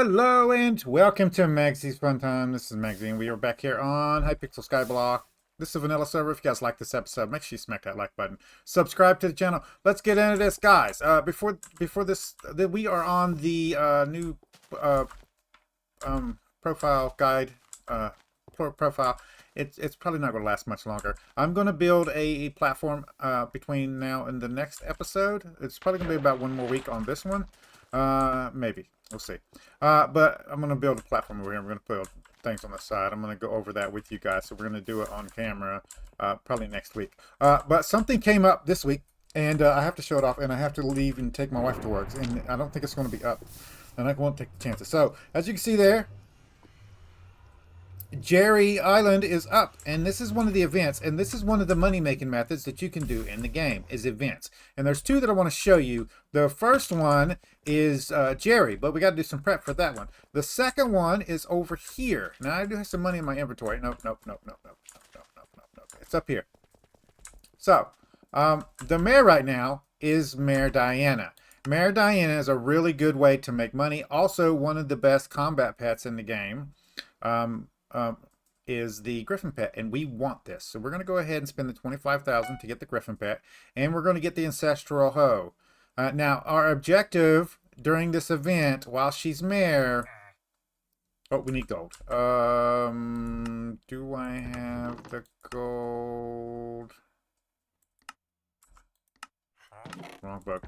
Hello and welcome to Maggie's Fun Time. This is Magzie and we are back here on Hypixel Skyblock. This is a vanilla server. If you guys like this episode, make sure you smack that like button. Subscribe to the channel. Let's get into this, guys. Before this, we are on the new profile guide profile. It's probably not going to last much longer. I'm going to build a platform between now and the next episode. It's probably going to be about one more week on this one. Maybe. We'll see. But I'm going to build a platform over here. I'm going to put things on the side. I'm going to go over that with you guys. So we're going to do it on camera probably next week. But something came up this week, and I have to show it off, and I have to leave and take my wife to work. And I don't think it's going to be up. And I won't take the chances. So, as you can see there, Jerry Island is up, and this is one of the events, and this is one of the money-making methods that you can do in the game, is events. And there's two that I want to show you. The first one is Jerry, but we got to do some prep for that one. The second one is over here. Now, I do have some money in my inventory. Nope. It's up here. So, the mayor right now is Mayor Diana. Mayor Diana is a really good way to make money. Also, one of the best combat pets in the game. Is the Griffin pet, and we want this. So we're going to go ahead and spend the 25,000 to get the Griffin pet, and we're going to get the Ancestral Hoe. Now, our objective during this event, while she's mayor... Oh, we need gold. Do I have the gold? Wrong book.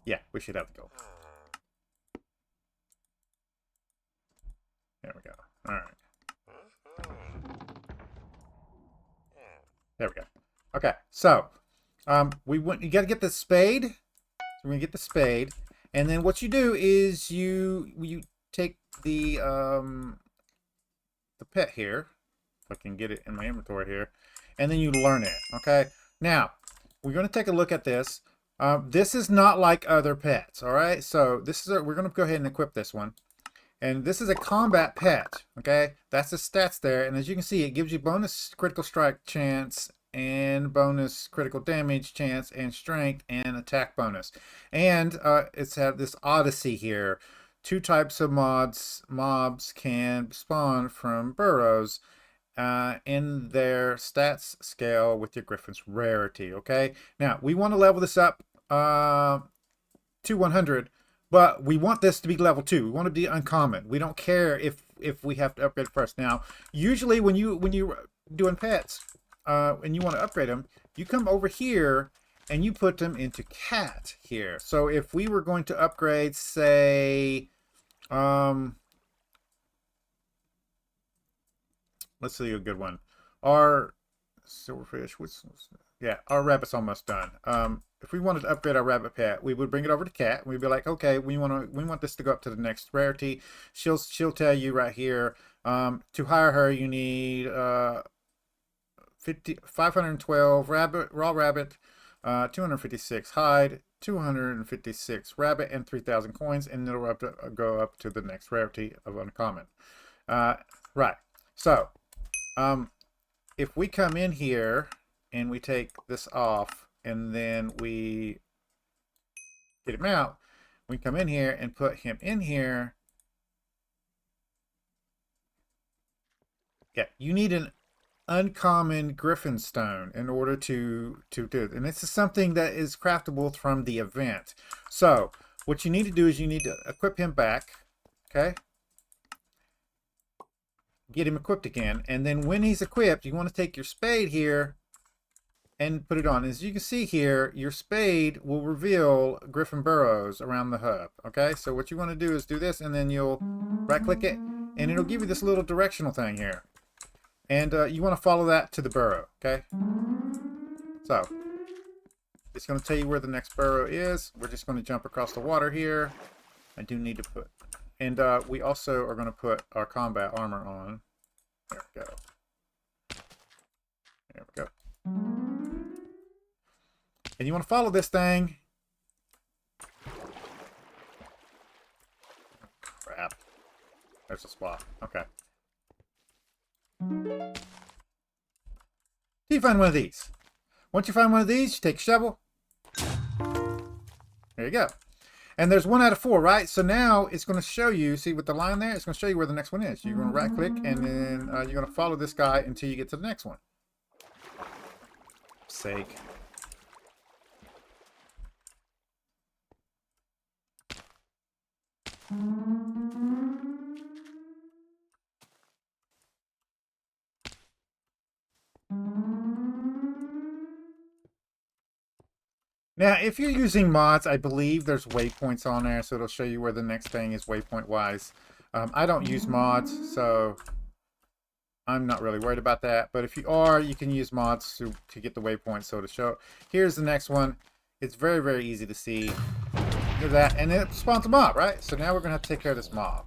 Yeah, we should have the gold. There we go. All right. There we go. Okay, so you got to get the spade. So we're gonna get the spade, and then what you do is you take the pet here. If I can get it in my inventory here, and then you learn it. Okay. Now we're gonna take a look at this. This is not like other pets. All right. So this is we're gonna go ahead and equip this one. And this is a combat pet, okay? That's the stats there. And as you can see, it gives you bonus critical strike chance and bonus critical damage chance and strength and attack bonus. And it's had this odyssey here. Two types of mobs can spawn from burrows in their stats scale with your Griffin's rarity, okay? Now, we want to level this up to 100. But we want this to be level 2. We want to be uncommon. We don't care if we have to upgrade first. Now, usually when you're doing pets and you want to upgrade them, you come over here and you put them into cat here. So if we were going to upgrade, say, let's see a good one. Our silverfish. Yeah, our rabbit's almost done. If we wanted to upgrade our rabbit pet, we would bring it over to cat. And we'd be like, okay, we want this to go up to the next rarity. She'll tell you right here. To hire her, you need 512 raw rabbit, 256 hide, 256 rabbit, and 3,000 coins, and it'll go up to the next rarity of uncommon. Right. So, if we come in here and we take this off, and then we get him out, we come in here and put him in here. Yeah, you need an uncommon Griffin stone in order to do it. And this is something that is craftable from the event. So what you need to do is you need to equip him back. Okay. Get him equipped again. And then when he's equipped, you want to take your spade here and put it on. As you can see here, your spade will reveal Griffin burrows around the hub. Okay, so what you want to do is do this, and then you'll right click it, and it'll give you this little directional thing here. And you want to follow that to the burrow. Okay, so it's going to tell you where the next burrow is. We're just going to jump across the water here. I do need to put, and we also are going to put our combat armor on. There we go. There we go. And you want to follow this thing. Crap. There's a spot. Okay. So you find one of these. Once you find one of these, you take a shovel. There you go. And there's 1 out of 4, right? So now it's going to show you, see with the line there, it's going to show you where the next one is. You're going to right click and then you're going to follow this guy until you get to the next one. Sake. Now, if you're using mods, I believe there's waypoints on there, so it'll show you where the next thing is waypoint-wise. I don't use mods, so I'm not really worried about that. But if you are, you can use mods to get the waypoints, so to show. Here's the next one. It's very, very easy to see. Look at that, and it spawns a mob, right? So now we're going to have to take care of this mob.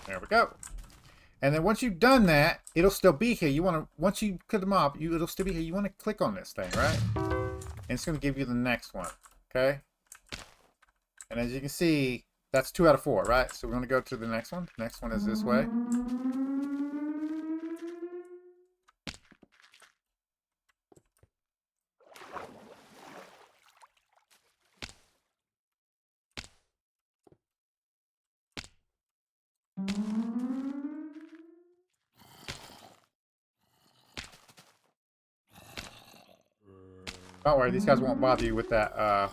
There we go. And then once you've done that, it'll still be here. You want to, once you click the mob, it'll still be here. You want to click on this thing, right? And it's going to give you the next one, okay? And as you can see, that's 2 out of 4, right? So we're going to go to the next one. The next one is this way. Don't worry, these guys won't bother you with that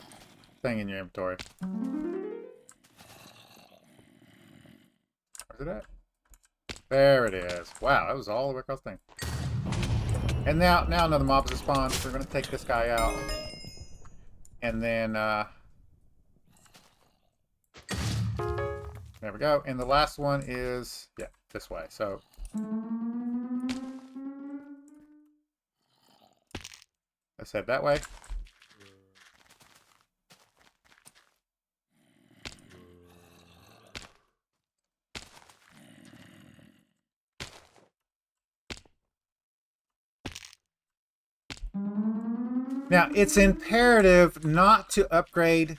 thing in your inventory. Where's it at? There it is. Wow, that was all the way across the thing. And now another mob has spawned. So we're going to take this guy out. And then, there we go. And the last one is, yeah, this way. So, let's head that way. Now, it's imperative not to upgrade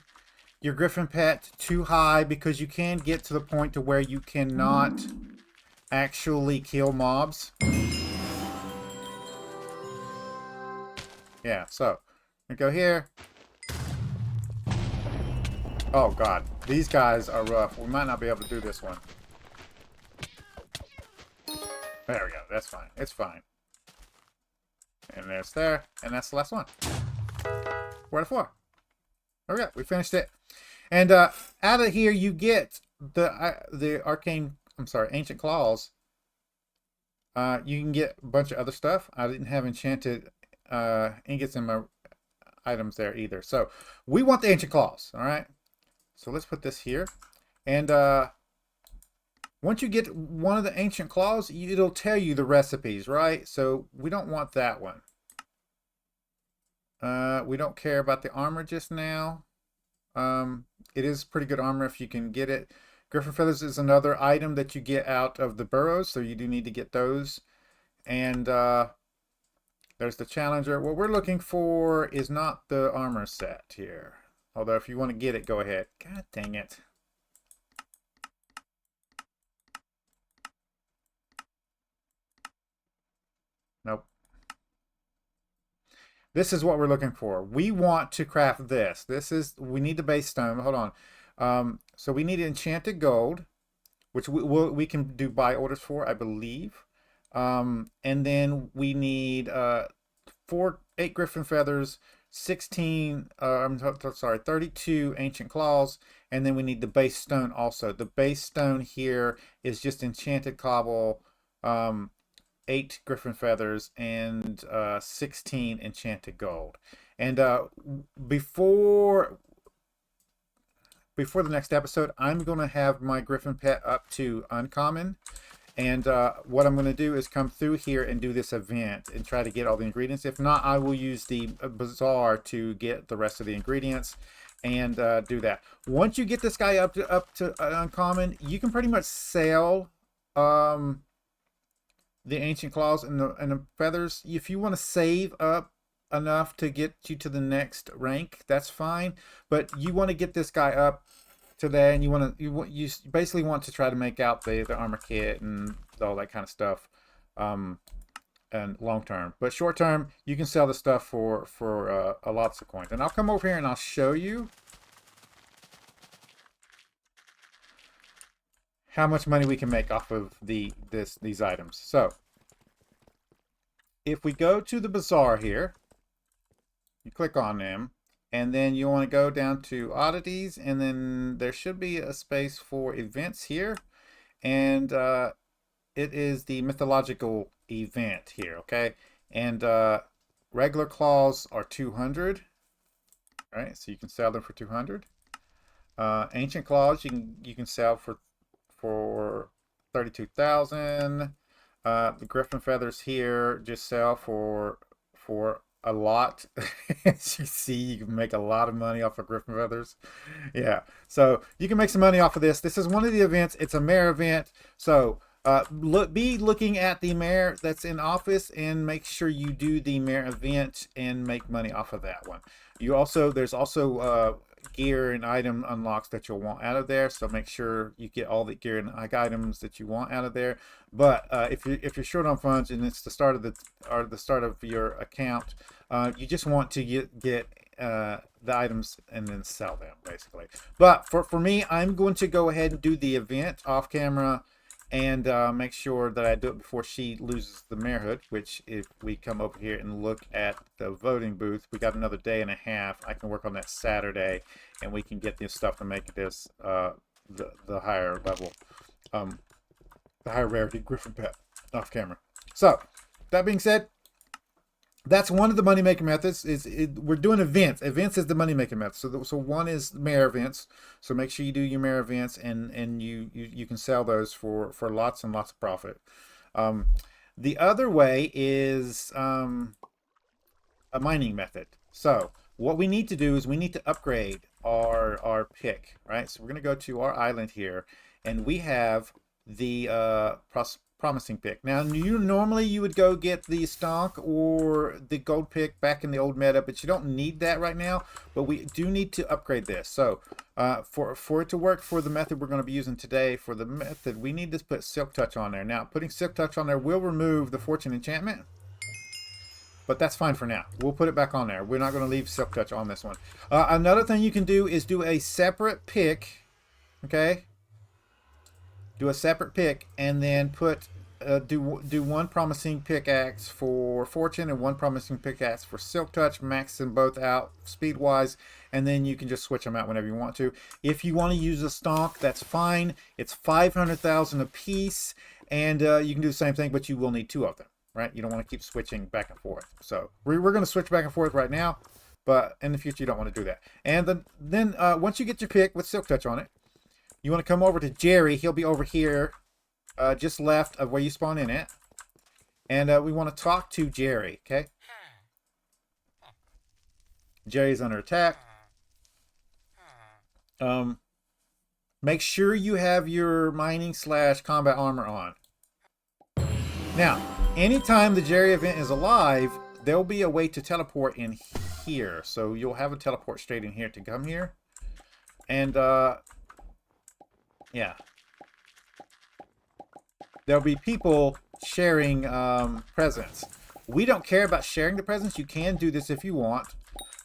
your Griffin pet too high because you can get to the point to where you cannot actually kill mobs. Yeah, so we go here. Oh god, these guys are rough. We might not be able to do this one. There we go, that's fine. It's fine. And there's there, and that's the last one. 4 out of 4. Okay, we finished it. And out of here you get the ancient claws. You can get a bunch of other stuff. I didn't have enchanted ingots in my items there either. So we want the ancient claws, all right? So let's put this here. And once you get one of the ancient claws, it'll tell you the recipes, right? So we don't want that one. We don't care about the armor just now. It is pretty good armor if you can get it. Griffin feathers is another item that you get out of the burrows, so you do need to get those. And there's the challenger. What we're looking for is not the armor set here. Although if you want to get it, go ahead. God dang it. Nope. This is what we're looking for. We want to craft this. We need the base stone. Hold on. So we need enchanted gold, which we can do buy orders for, I believe. And then we need 8 griffin feathers, 32 ancient claws, and then we need the base stone also. The base stone here is just enchanted cobble, 8 griffin feathers, and 16 enchanted gold. And before the next episode, I'm going to have my griffin pet up to uncommon. And what I'm going to do is come through here and do this event and try to get all the ingredients. If not, I will use the bazaar to get the rest of the ingredients and do that. Once you get this guy up to uncommon, you can pretty much sell the ancient claws and the feathers. If you want to save up enough to get you to the next rank, that's fine. But you want to get this guy up to there, and you basically want to try to make out the armor kit and all that kind of stuff, and long term. But short term, you can sell the stuff for a lots of coins. And I'll come over here and I'll show you how much money we can make off of these items. So if we go to the bazaar here, you click on them, and then you want to go down to oddities, and then there should be a space for events here, and it is the mythological event here, okay? And regular claws are 200, right? So you can sell them for 200. Ancient claws you can sell for 32,000. The griffin feathers here just sell for a lot. As you see, you can make a lot of money off of griffin feathers. Yeah, so you can make some money off of this. This is one of the events. It's a mayor event, so be looking at the mayor that's in office and make sure you do the mayor event and make money off of that one. There's also gear and item unlocks that you'll want out of there, so make sure you get all the gear and items that you want out of there. But if you're short on funds and it's the start of your account, you just want to get the items and then sell them, basically. But for me, I'm going to go ahead and do the event off camera and make sure that I do it before she loses the mayorhood, which if we come over here and look at the voting booth, we got another day and a half. I can work on that Saturday, and we can get this stuff to make this the higher level, the higher rarity griffin pet off camera. So that being said, that's one of the money making methods. We're doing events. Events is the money making method. So one is mayor events. So make sure you do your mayor events, and you can sell those for lots and lots of profit. The other way is a mining method. So what we need to do is we need to upgrade our pick, right? So we're going to go to our island here, and we have the promising pick. Now, normally you would go get the stonk or the gold pick back in the old meta, but you don't need that right now. But we do need to upgrade this. So for it to work for the method we're going to be using today, for the method, we need to put Silk Touch on there. Now, putting Silk Touch on there will remove the Fortune enchantment, but that's fine for now. We'll put it back on there. We're not going to leave Silk Touch on this one. Another thing you can do is do a separate pick, okay? Do a separate pick, and then put do one promising pickaxe for Fortune and one promising pickaxe for Silk Touch. Max them both out speed wise, and then you can just switch them out whenever you want to. If you want to use a stonk, that's fine. It's 500,000 a piece, and you can do the same thing, but you will need two of them, right? You don't want to keep switching back and forth. So we're going to switch back and forth right now, but in the future you don't want to do that. And then once you get your pick with Silk Touch on it, you want to come over to Jerry. He'll be over here, just left of where you spawn in at. And we want to talk to Jerry, okay? Jerry's under attack. Make sure you have your mining / combat armor on. Now, anytime the Jerry event is alive, there'll be a way to teleport in here. So you'll have a teleport straight in here to come here. And yeah, there'll be people sharing presents. We don't care about sharing the presents. You can do this if you want.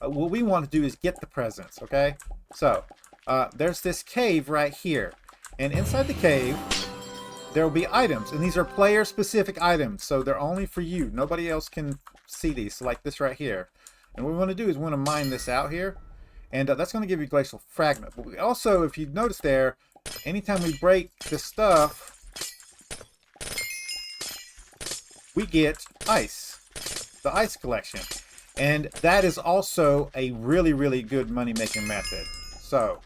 What we want to do is get the presents, okay? So there's this cave right here, and inside the cave there will be items, and these are player specific items, so they're only for you. Nobody else can see these, so like this right here. And what we want to do is we want to mine this out here, and that's going to give you glacial fragment. But we also, if you notice there, anytime we break this stuff, we get ice, the ice collection. And that is also a really, really good money-making method. So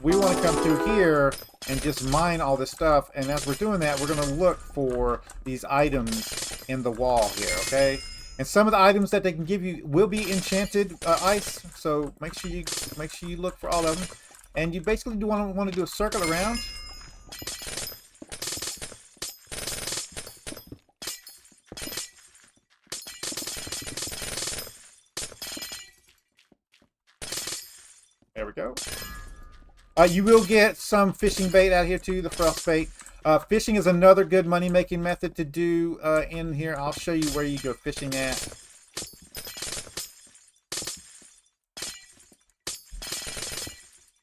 we want to come through here and just mine all this stuff. And as we're doing that, we're going to look for these items in the wall here, okay? And some of the items that they can give you will be enchanted ice. So make sure you look for all of them. And you basically do want to do a circle around. There we go. You will get some fishing bait out here too, the frost bait. Fishing is another good money-making method to do in here. I'll show you where you go fishing at.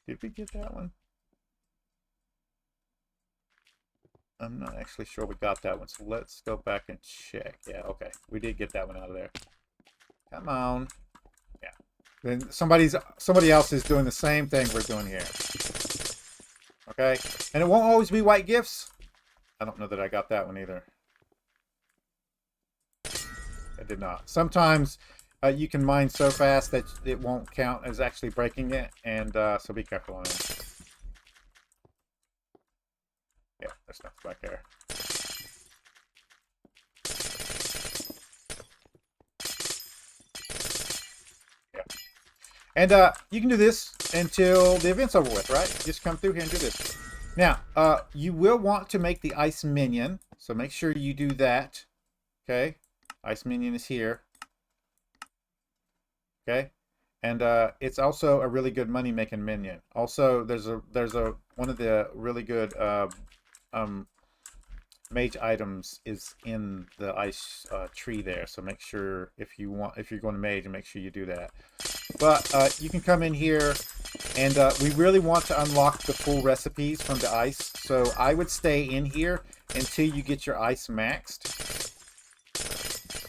Did we get that one? I'm not actually sure we got that one, so let's go back and check. Yeah, okay. We did get that one out of there. Come on. Yeah. Then somebody else is doing the same thing we're doing here. Okay? And it won't always be white gifts. I don't know that I got that one either. I did not. Sometimes you can mine so fast that it won't count as actually breaking it, and so be careful on it. Yeah, there's nothing back there. Yeah. And you can do this until the event's over with, right? Just come through here and do this. Now, you will want to make the ice minion, so make sure you do that. Okay? Ice minion is here. Okay? And it's also a really good money-making minion. Also, there's one of the really good mage items is in the ice tree there. So make sure if you're going to mage, make sure you do that. But you can come in here, and we really want to unlock the full recipes from the ice. So I would stay in here until you get your ice maxed.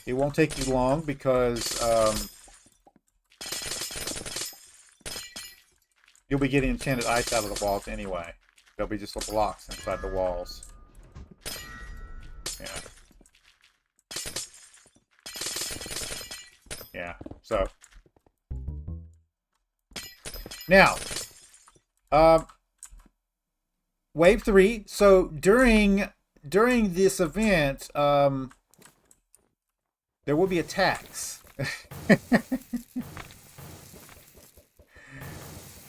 It won't take you long because you'll be getting enchanted ice out of the walls anyway. There'll be just little blocks inside the walls. Yeah. Yeah. So now, wave 3. So during this event, there will be attacks.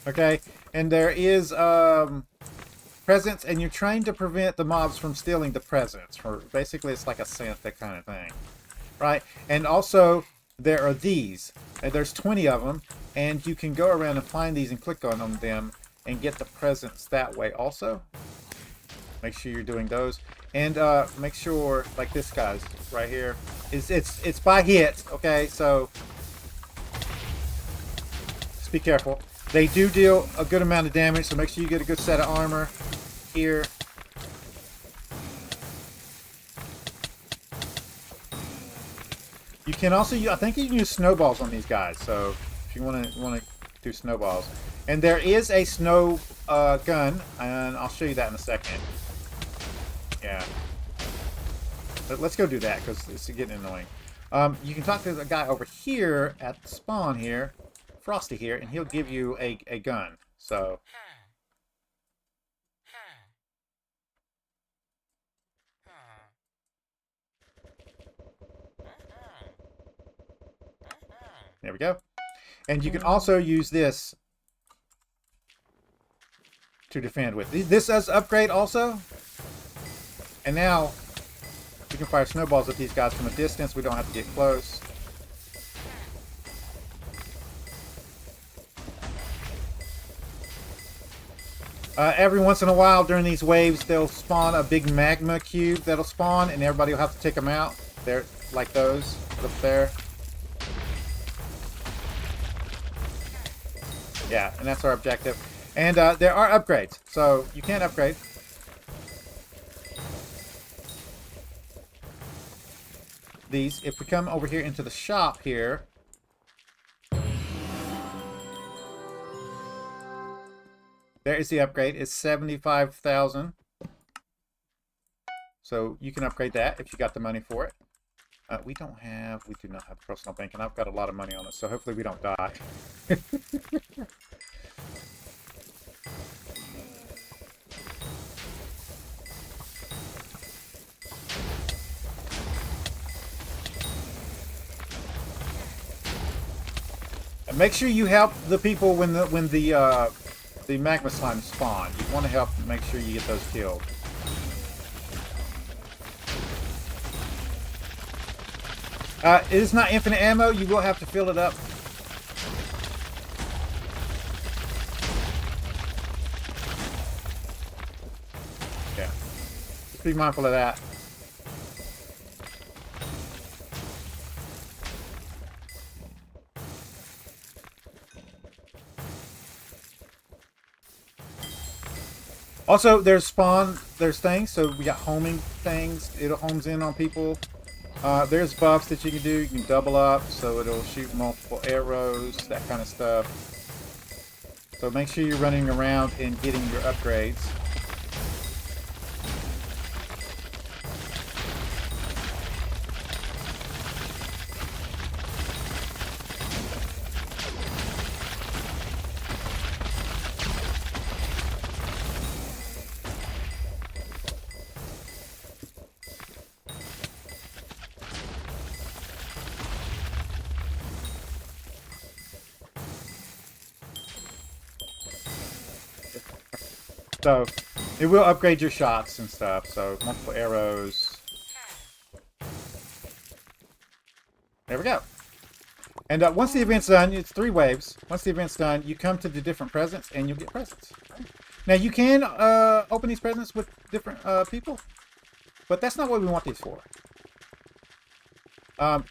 Okay, and there is presents, and you're trying to prevent the mobs from stealing the presents. Basically, it's like a Santa kind of thing, right? And also, there are these. And there's 20 of them, and you can go around and find these and click on them and get the presents that way also. Make sure you're doing those, and make sure, like this guy's right here, it's by hit. Okay, so just be careful. They do deal a good amount of damage, so make sure you get a good set of armor here. You can also use, I think you can use snowballs on these guys, so if you want to do snowballs. And there is a snow gun, and I'll show you that in a second. Yeah. But let's go do that, because it's getting annoying. You can talk to the guy over here at the spawn here, Frosty here, and he'll give you a gun. So there we go. And you can also use this to defend with. This does upgrade also. And now we can fire snowballs at these guys from a distance. We don't have to get close. Every once in a while during these waves, they'll spawn a big magma cube that'll spawn, and everybody will have to take them out. They're like those up there. Yeah, and that's our objective. And there are upgrades, so you can upgrade. These, if we come over here into the shop here, there is the upgrade. It's 75,000. So you can upgrade that if you got the money for it. We do not have a personal bank, and I've got a lot of money on it, so hopefully we don't die. And make sure you help the people when the magma slimes spawn. You want to help make sure you get those killed. It is not infinite ammo. You will have to fill it up. Yeah. Just be mindful of that. Also, there's things. So we got homing things. It homes in on people. There's buffs that you can do. You can double up, so it'll shoot multiple arrows, that kind of stuff. So make sure you're running around and getting your upgrades. So it will upgrade your shots and stuff. So multiple arrows. There we go. And once the event's done, it's 3 waves. Once the event's done, you come to the different presents and you'll get presents. Now you can open these presents with different people, but that's not what we want these for.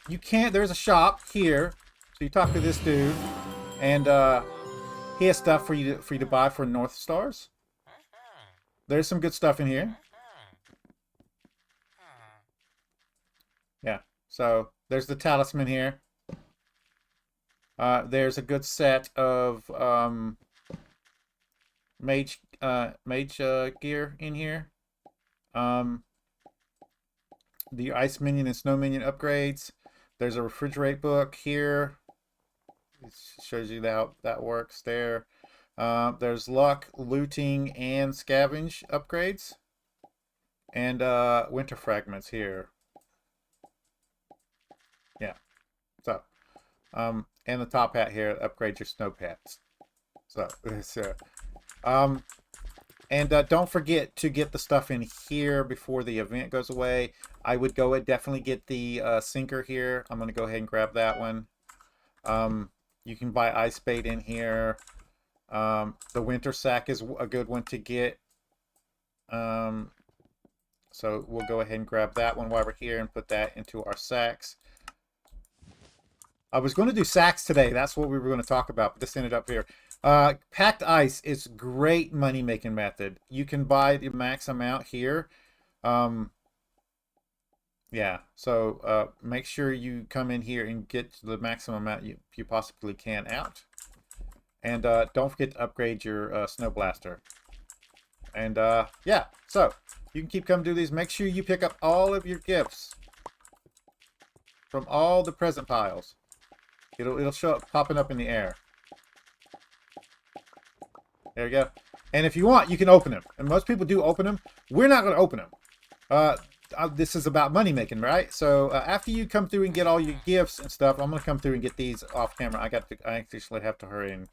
You can't. There's a shop here, so you talk to this dude, and he has stuff for you to buy for North Stars. There's some good stuff in here. Yeah. So there's the talisman here. There's a good set of mage gear in here. The ice minion and snow minion upgrades. There's a refrigerate book here. It shows you how that works there. There's luck, looting, and scavenge upgrades. And winter fragments here. Yeah. So, and the top hat here upgrades your snow pets. So, and don't forget to get the stuff in here before the event goes away. I would go and definitely get the sinker here. I'm going to go ahead and grab that one. You can buy ice bait in here. The winter sack is a good one to get. So we'll go ahead and grab that one while we're here and put that into our sacks. I was going to do sacks today. That's what we were going to talk about, but this ended up here. Packed ice is a great money-making method. You can buy the max amount here. Yeah, so make sure you come in here and get the maximum amount you possibly can out. And don't forget to upgrade your Snow Blaster. And yeah, so you can keep coming to these. Make sure you pick up all of your gifts from all the present piles. It'll show up popping up in the air. There you go. And if you want, you can open them. And most people do open them. We're not going to open them. This is about money making, right? So after you come through and get all your gifts and stuff, I'm going to come through and get these off camera. I actually have to hurry and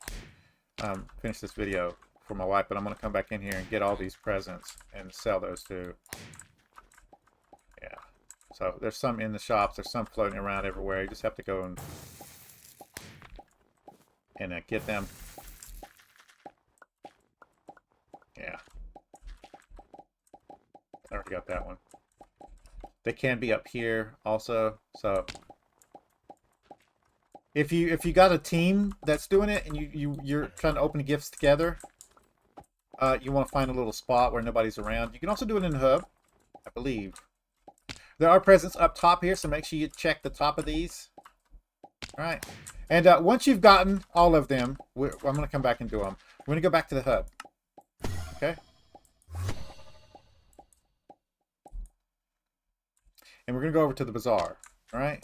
finish this video for my wife, but I'm going to come back in here and get all these presents and sell those too. Yeah. So there's some in the shops. There's some floating around everywhere. You just have to go and get them. Yeah. I already got that one. They can be up here also. So if you got a team that's doing it and you're trying to open the gifts together, you want to find a little spot where nobody's around. You can also do it in the hub, I believe. There are presents up top here, so make sure you check the top of these. All right. And once you've gotten all of them, I'm going to come back and do them. We're going to go back to the hub. Okay. And we're going to go over to the bazaar. All right.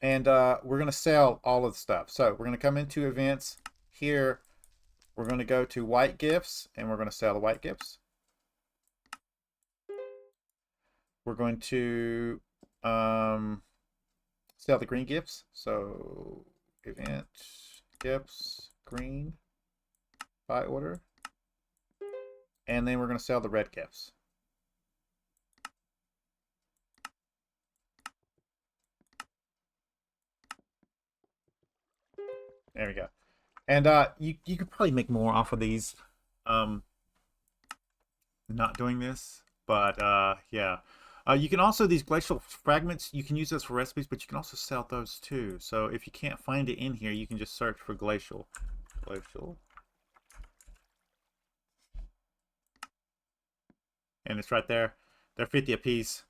And we're going to sell all of the stuff. So we're going to come into events here. We're going to go to white gifts, and we're going to sell the white gifts. We're going to sell the green gifts. So event gifts green by order. And then we're going to sell the red gifts. There we go. And you could probably make more off of these not doing this, but yeah. You can also, these glacial fragments, you can use those for recipes, but you can also sell those too. So if you can't find it in here, you can just search for glacial. and it's right there. They're 50 a piece.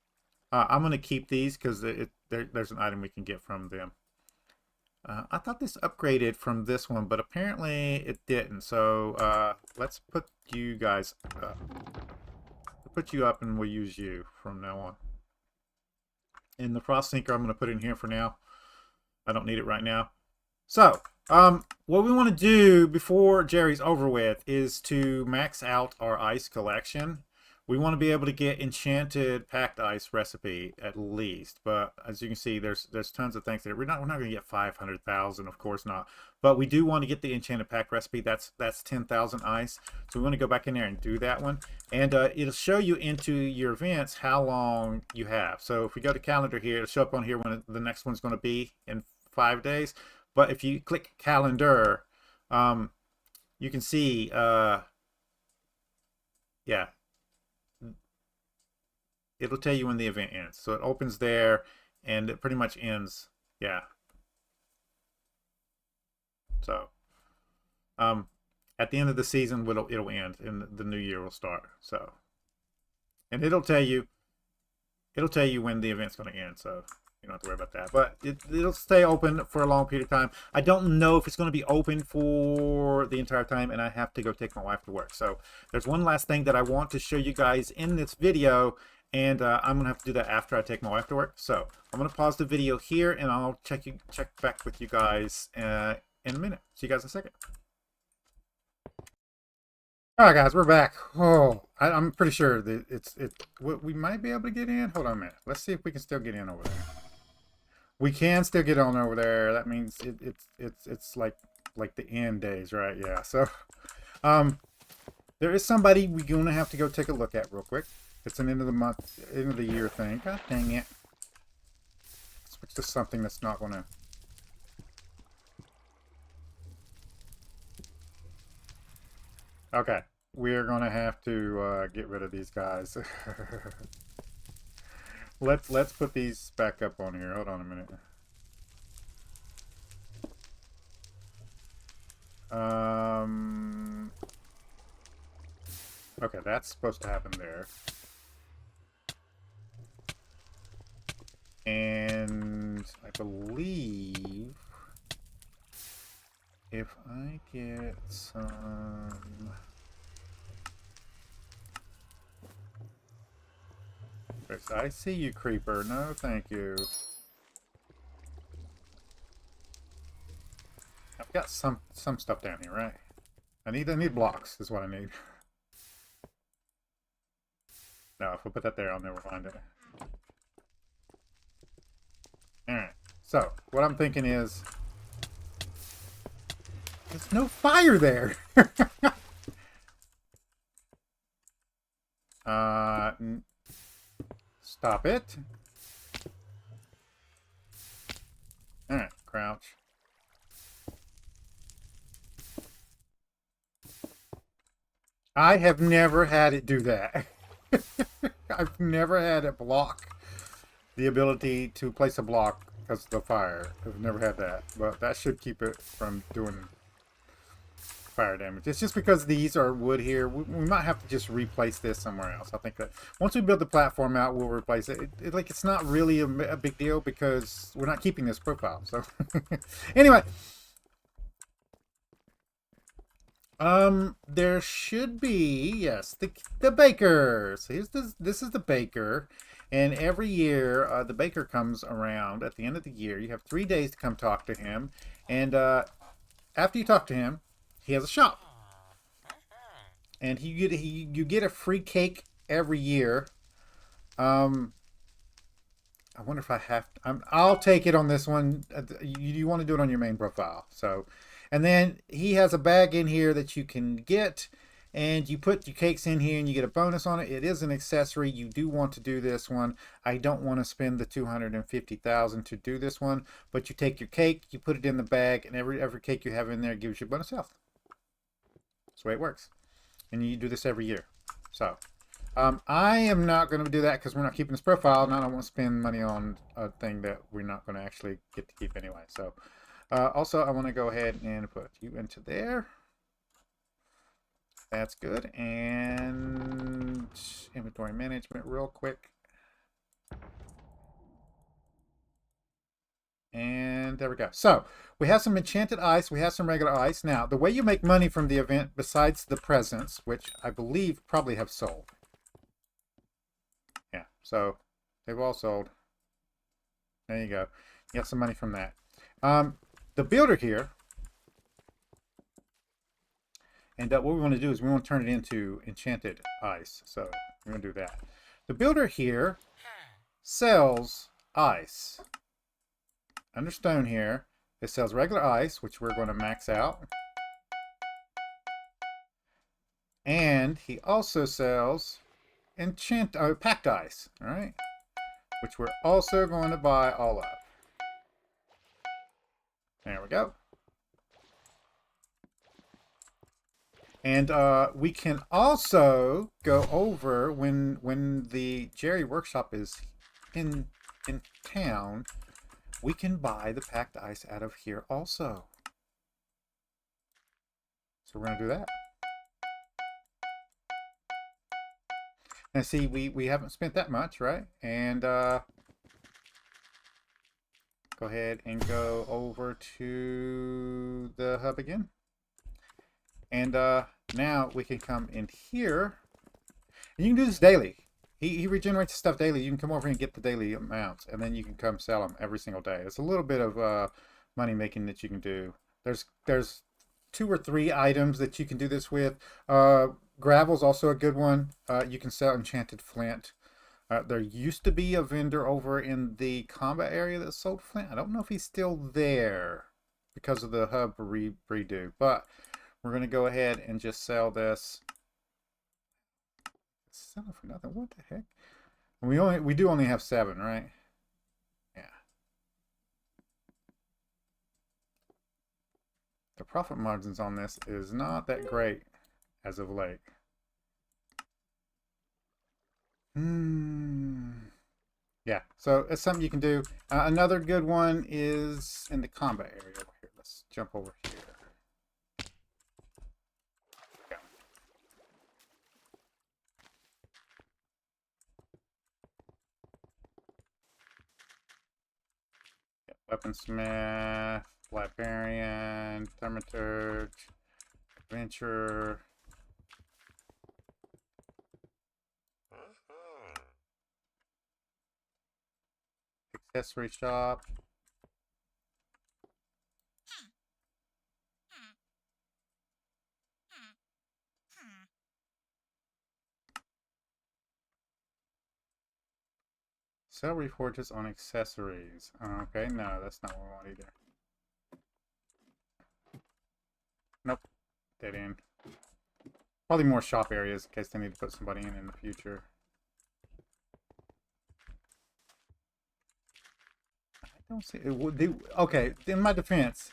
I'm going to keep these because there's an item we can get from them. I thought this upgraded from this one, but apparently it didn't. So let's put you guys up. We'll put you up and we'll use you from now on. And the frost sinker I'm going to put in here for now. I don't need it right now. So, what we want to do before Jerry's over with is to max out our ice collection. We want to be able to get enchanted packed ice recipe at least, but as you can see, there's tons of things there. We're not going to get 500,000, of course not, but we do want to get the enchanted packed recipe. That's 10,000 ice. So we want to go back in there and do that one, and it'll show you into your events how long you have. So if we go to calendar here, it'll show up on here when the next one's going to be in 5 days. But if you click calendar, you can see, yeah. It'll tell you when the event ends. So it opens there, and it pretty much ends, yeah. So, at the end of the season, it'll end, and the new year will start. So, and it'll tell you when the event's going to end. So you don't have to worry about that. But it'll stay open for a long period of time. I don't know if it's going to be open for the entire time, and I have to go take my wife to work. So there's one last thing that I want to show you guys in this video. And I'm going to have to do that after I take my wife to work. So I'm going to pause the video here, and I'll check back with you guys in a minute. See you guys in a second. All right, guys, we're back. Oh, I'm pretty sure that we might be able to get in. Hold on a minute. Let's see if we can still get in over there. We can still get on over there. That means it's like the end days, right? Yeah. So there is somebody we're going to have to go take a look at real quick. It's an end of the month, end of the year thing. God dang it. Switch to something that's not going to... Okay. We're going to have to get rid of these guys. Let's put these back up on here. Hold on a minute. Okay, that's supposed to happen there. And I believe if I get some... I see you, creeper. No, thank you. I've got some stuff down here, right? I need blocks is what I need. No, if we put that there, I'll never find it. Alright, so what I'm thinking is there's no fire there. Stop it. Alright, crouch. I have never had it do that. I've never had it block the ability to place a block because of the fire. I've never had that, but that should keep it from doing fire damage. It's just because these are wood here. We might have to just replace this somewhere else. I think that once we build the platform out, we'll replace it. It's not really a big deal because we're not keeping this profile. So anyway, there should be, yes, the baker. So this is the baker. And every year, the baker comes around at the end of the year. You have 3 days to come talk to him. And after you talk to him, he has a shop. And you get a free cake every year. I wonder if I have to, I'll take it on this one. You want to do it on your main profile. So, and then he has a bag in here that you can get. And you put your cakes in here and you get a bonus on it. It is an accessory. You do want to do this one. I don't want to spend the 250,000 to do this one. But you take your cake, you put it in the bag, and every cake you have in there gives you bonus health. That's the way it works. And you do this every year. So, I am not going to do that because we're not keeping this profile. And I don't want to spend money on a thing that we're not going to actually get to keep anyway. So, also, I want to go ahead and put you into there. That's good. And inventory management real quick. And there we go. So we have some enchanted ice. We have some regular ice. Now, the way you make money from the event, besides the presents, which I believe probably have sold. Yeah, so they've all sold. There you go. You got some money from that. The builder here, and what we want to do is we want to turn it into enchanted ice. So we're going to do that. The builder here sells ice. Under stone here, it sells regular ice, which we're going to max out. And he also sells packed ice, all right? Which we're also going to buy all of. There we go. And we can also go over when the Jerry workshop is in town. We can buy the packed ice out of here also. So we're going to do that. And see, we haven't spent that much, right? And go ahead and go over to the hub again. And now we can come in here. And you can do this daily. He regenerates stuff daily. You can come over and get the daily amounts. And then you can come sell them every single day. It's a little bit of money making that you can do. There's 2 or 3 items that you can do this with. Gravel's also a good one. You can sell enchanted flint. There used to be a vendor over in the combat area that sold flint. I don't know if he's still there because of the hub redo. But we're going to go ahead and just sell this. Sell it for nothing. What the heck? We do only have 7, right? Yeah. The profit margins on this is not that great as of late. Yeah, so it's something you can do. Another good one is in the combat area over here. Let's jump over here. Weaponsmith, Librarian, Thaumaturge, Adventurer. Accessory shop. Sell reforges on accessories. Okay, no, that's not what we want either. Nope, dead end. Probably more shop areas in case they need to put somebody in the future. I don't see it. Okay, in my defense,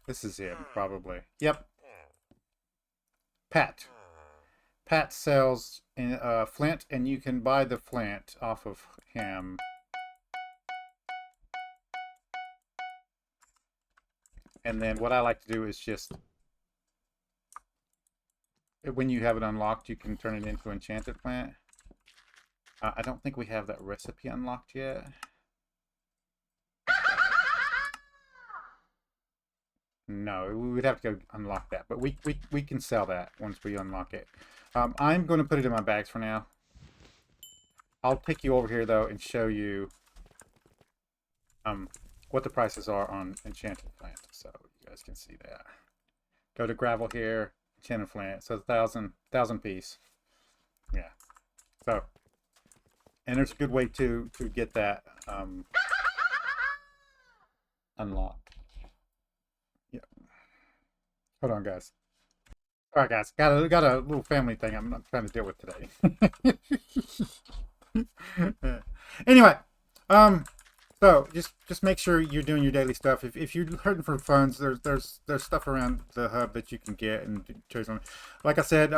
this is it probably. Yep. Pat sells flint, and you can buy the flint off of him. And then what I like to do is just, when you have it unlocked, you can turn it into enchanted plant. I don't think we have that recipe unlocked yet. No, we would have to go unlock that, but we can sell that once we unlock it. I'm going to put it in my bags for now. I'll take you over here though and show you what the prices are on enchanted plant, so you guys can see that. Go to gravel here, enchanted plant. So 1,000 piece. Yeah. So, and there's a good way to get that unlocked. Yeah. Hold on, guys. All right, guys. Got a little family thing I'm not trying to deal with today. Anyway, so just make sure you're doing your daily stuff. If you're hurting for funds, there's stuff around the hub that you can get and choose on. Like I said,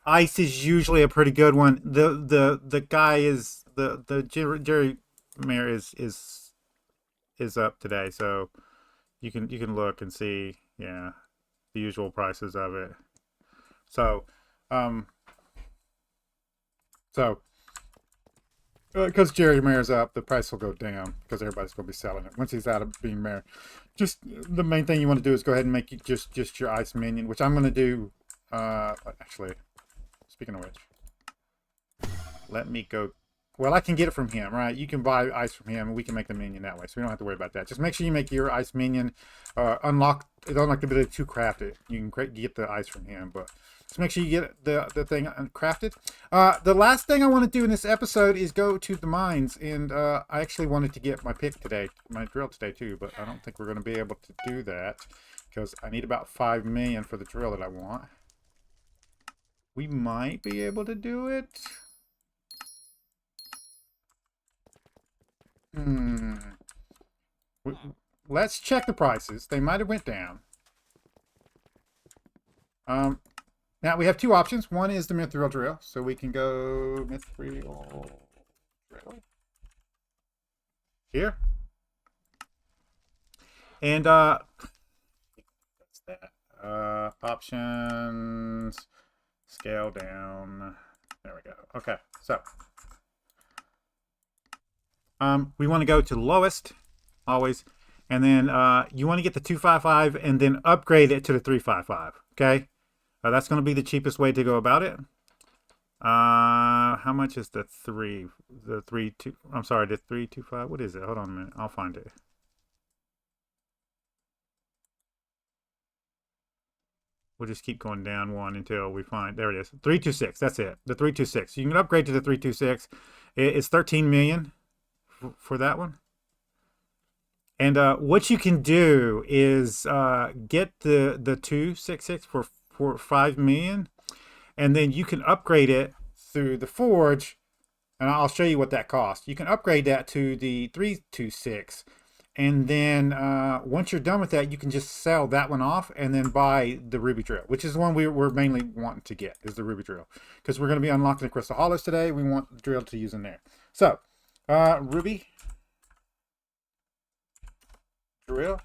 ice is usually a pretty good one. The guy is the Jerry Mayor is up today, so you can look and see. Yeah, the usual prices of it. So, because Jerry Mayer's up, the price will go down because everybody's going to be selling it once he's out of being mayor. Just the main thing you want to do is go ahead and make just your ice minion, which I'm going to do. Actually, speaking of which, let me go. Well, I can get it from him, right? You can buy ice from him, and we can make the minion that way, so we don't have to worry about that. Just make sure you make your ice minion unlock the ability to craft it. You can get the ice from him, but just make sure you get the thing crafted. The last thing I want to do in this episode is go to the mines, and I actually wanted to get my pick today, my drill today too, but I don't think we're going to be able to do that because I need about 5 million for the drill that I want. We might be able to do it. Let's check the prices. They might have went down. Now we have two options. One is the mithril drill, so we can go mithril drill here, and that's that. Options, scale down. There we go. Okay, so. We want to go to the lowest, always, and then you want to get the 255 and then upgrade it to the 355, okay? That's going to be the cheapest way to go about it. How much is the 325? What is it? Hold on a minute. I'll find it. We'll just keep going down one until we find, there it is, 326. That's it, the 326. You can upgrade to the 326. It's 13 million. For that one. And what you can do is get the 266 for 5 million, and then you can upgrade it through the forge, and I'll show you what that costs. You can upgrade that to the 326, and then once you're done with that, you can just sell that one off and then buy the ruby drill, which is the one we're mainly wanting to get, is the ruby drill, because we're going to be unlocking the crystal hollows today. We want the drill to use in there. So ruby drill,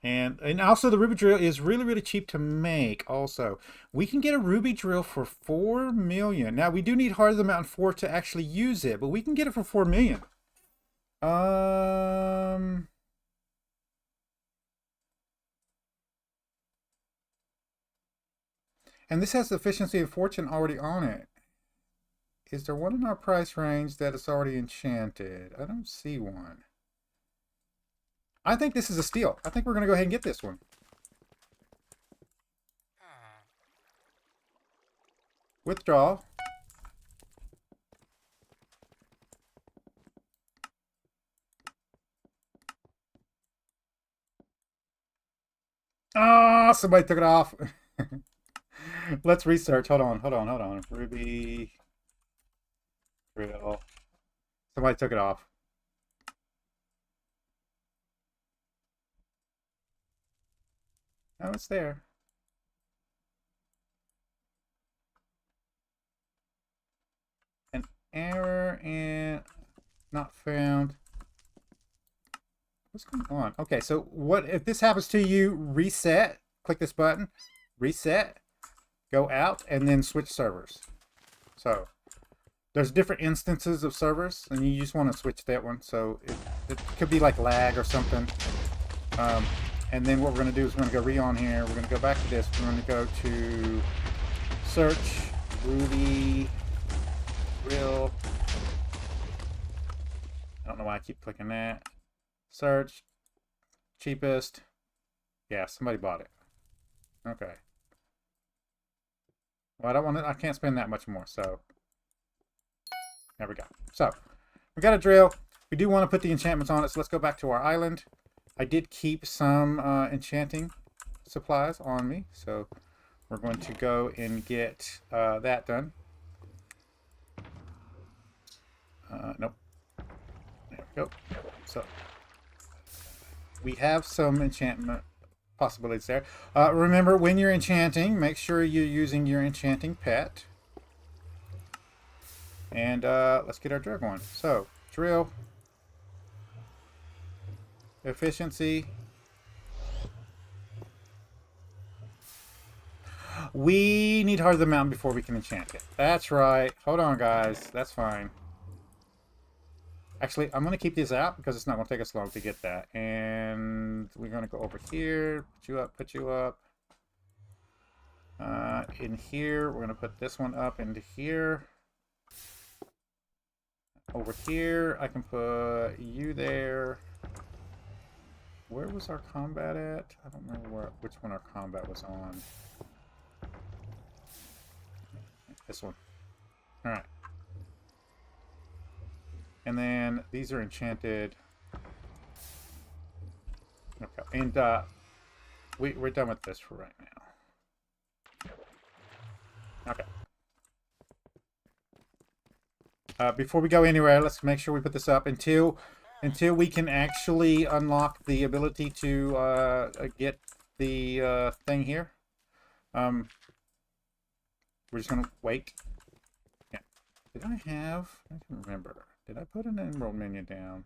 and also the ruby drill is really cheap to make. Also, we can get a ruby drill for 4 million. Now we do need Heart of the Mountain 4 to actually use it, but we can get it for 4 million. And this has the efficiency of fortune already on it. Is there one in our price range that is already enchanted? I don't see one. I think this is a steal. I think we're going to go ahead and get this one. Withdraw. Ah, somebody took it off. Let's research. Hold on. Ruby drill. Somebody took it off. Oh, it's there. An error and not found. What's going on? Okay, so what if this happens to you? Reset. Click this button. Reset. Go out and then switch servers. So there's different instances of servers, and you just want to switch that one. So it could be like lag or something. And then what we're going to do is we're going to go re-on here. We're going to go back to this. We're going to go to search Ruby drill. I don't know why I keep clicking that. Search cheapest. Yeah, somebody bought it. Okay. Well, I don't want to. I can't spend that much more. So there we go. So we got a drill. We do want to put the enchantments on it. So let's go back to our island. I did keep some enchanting supplies on me, so we're going to go and get that done. Nope. There we go. So we have some enchantment possibilities there. Remember, when you're enchanting, make sure you're using your enchanting pet. And let's get our drill going. So, drill. Efficiency. We need Heart of the Mountain before we can enchant it. That's right. Hold on, guys. That's fine. Actually, I'm going to keep these out because it's not going to take us long to get that. And we're going to go over here. Put you up. In here, we're going to put this one up into here. Over here, I can put you there. Where was our combat at? I don't remember which one our combat was on. This one. Alright. And then these are enchanted. Okay. And we're done with this for right now. Okay. Before we go anywhere, let's make sure we put this up until we can actually unlock the ability to get the thing here. We're just gonna wait. Yeah. Did I have? I don't remember. Did I put an emerald minion down?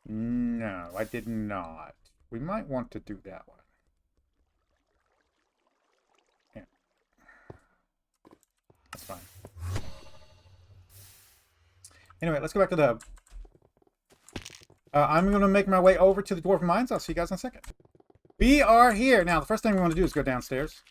No, I did not. We might want to do that one. Yeah. That's fine. Anyway, let's go back to the hub. I'm going to make my way over to the Dwarven Mines. I'll see you guys in a second. We are here. Now, the first thing we want to do is go downstairs.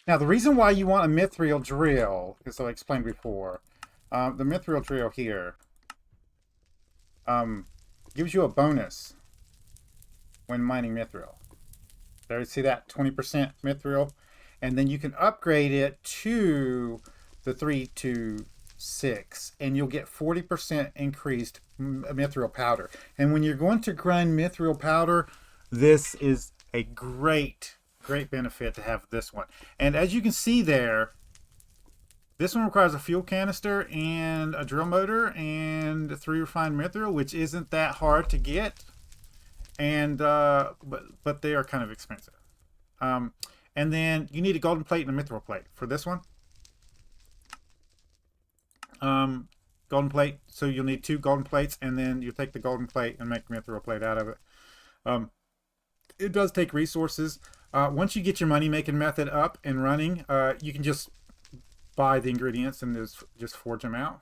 Now, the reason why you want a mithril drill, as I explained before, the mithril drill here gives you a bonus when mining mithril. There you see that 20% mithril, and then you can upgrade it to the 326, and you'll get 40% increased mithril powder. And when you're going to grind mithril powder, this is a great benefit to have this one. And as you can see there, this one requires a fuel canister and a drill motor and 3 refined mithril, which isn't that hard to get. And but they are kind of expensive. And then you need a golden plate and a mithril plate for this one. Golden plate, so you'll need 2 golden plates, and then you take the golden plate and make a mithril plate out of it. It does take resources. Once you get your money making method up and running, you can just buy the ingredients and just forge them out.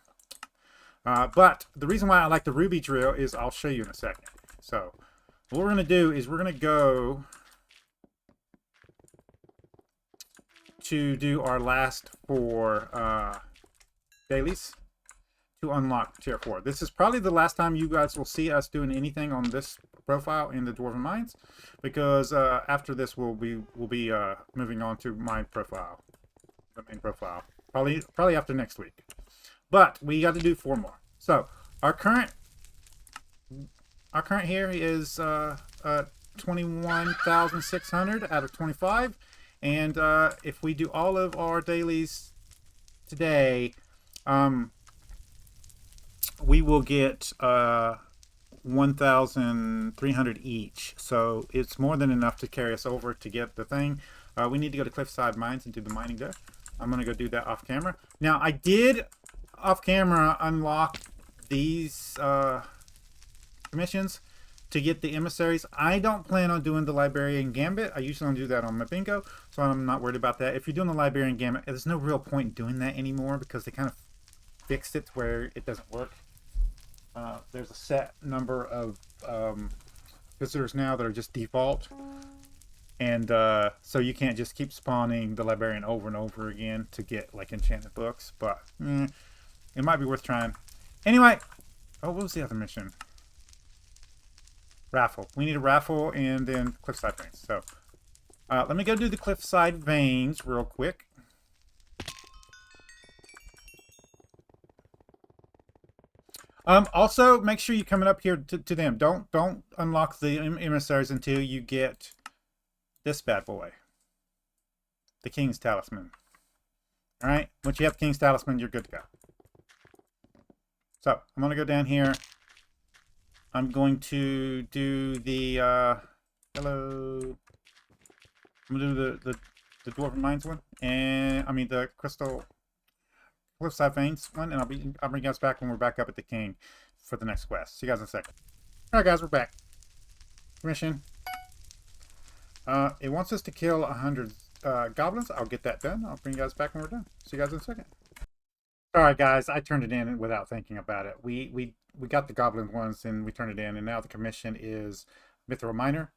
But the reason why I like the ruby drill is I'll show you in a second. So what we're going to do is we're going to go to do our last 4 dailies to unlock tier 4. This is probably the last time you guys will see us doing anything on this profile in the Dwarven Mines, because after this we'll be moving on to my profile, the main profile, probably after next week. But we got to do 4 more. So our current here is 21,600 out of 25, and if we do all of our dailies today, we will get 1,300 each. So it's more than enough to carry us over to get the thing. We need to go to Cliffside Mines and do the mining there. I'm going to go do that off camera. Now, I did off camera unlock these commissions to get the emissaries. I don't plan on doing the Librarian Gambit. I usually don't do that on my bingo, so I'm not worried about that. If you're doing the Librarian Gambit, there's no real point in doing that anymore because they kind of fixed it where it doesn't work. There's a set number of visitors now that are just default, and so you can't just keep spawning the Librarian over and over again to get like enchanted books, but it might be worth trying. Anyway, what was the other mission? Raffle. We need a raffle and then Cliffside Veins. So let me go do the Cliffside Veins real quick. Also, make sure you're coming up here to them. Don't unlock the emissaries until you get this bad boy, the King's Talisman. All right. Once you have King's Talisman, you're good to go. So I'm gonna go down here. I'm going to do the hello. I'm gonna do the Dwarven Mines one, and I mean the Crystal Cliffside Veins one, and I'll bring you guys back when we're back up at the King for the next quest. See you guys in a second. All right, guys, we're back. Mission. It wants us to kill 100 goblins. I'll get that done. I'll bring you guys back when we're done. See you guys in a second. All right, guys, I turned it in without thinking about it. We got the goblin ones and we turned it in, and now the commission is Mithril Miner,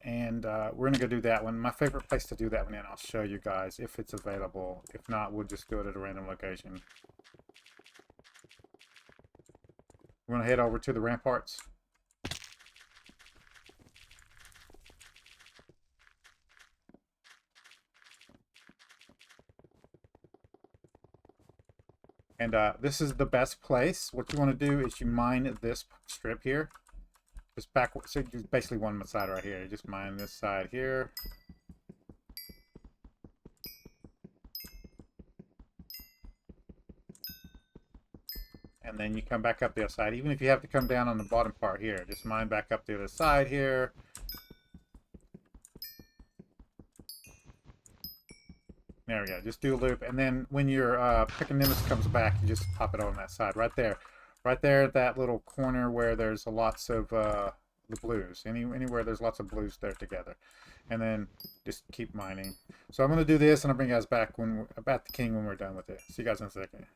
and we're gonna go do that one. My favorite place to do that one in. I'll show you guys if it's available. If not, we'll just do it at a random location. We're gonna head over to the ramparts. And this is the best place. What you want to do is you mine this strip here. Just backward, so you basically one side right here. You just mine this side here. And then you come back up the other side. Even if you have to come down on the bottom part here, just mine back up the other side here. There we go. Just do a loop, and then when your Picanimus comes back, you just pop it on that side right there, at that little corner where there's lots of the blues. Anywhere there's lots of blues there together, and then just keep mining. So I'm gonna do this, and I'll bring you guys back when we're at the King when we're done with it. See you guys in a second.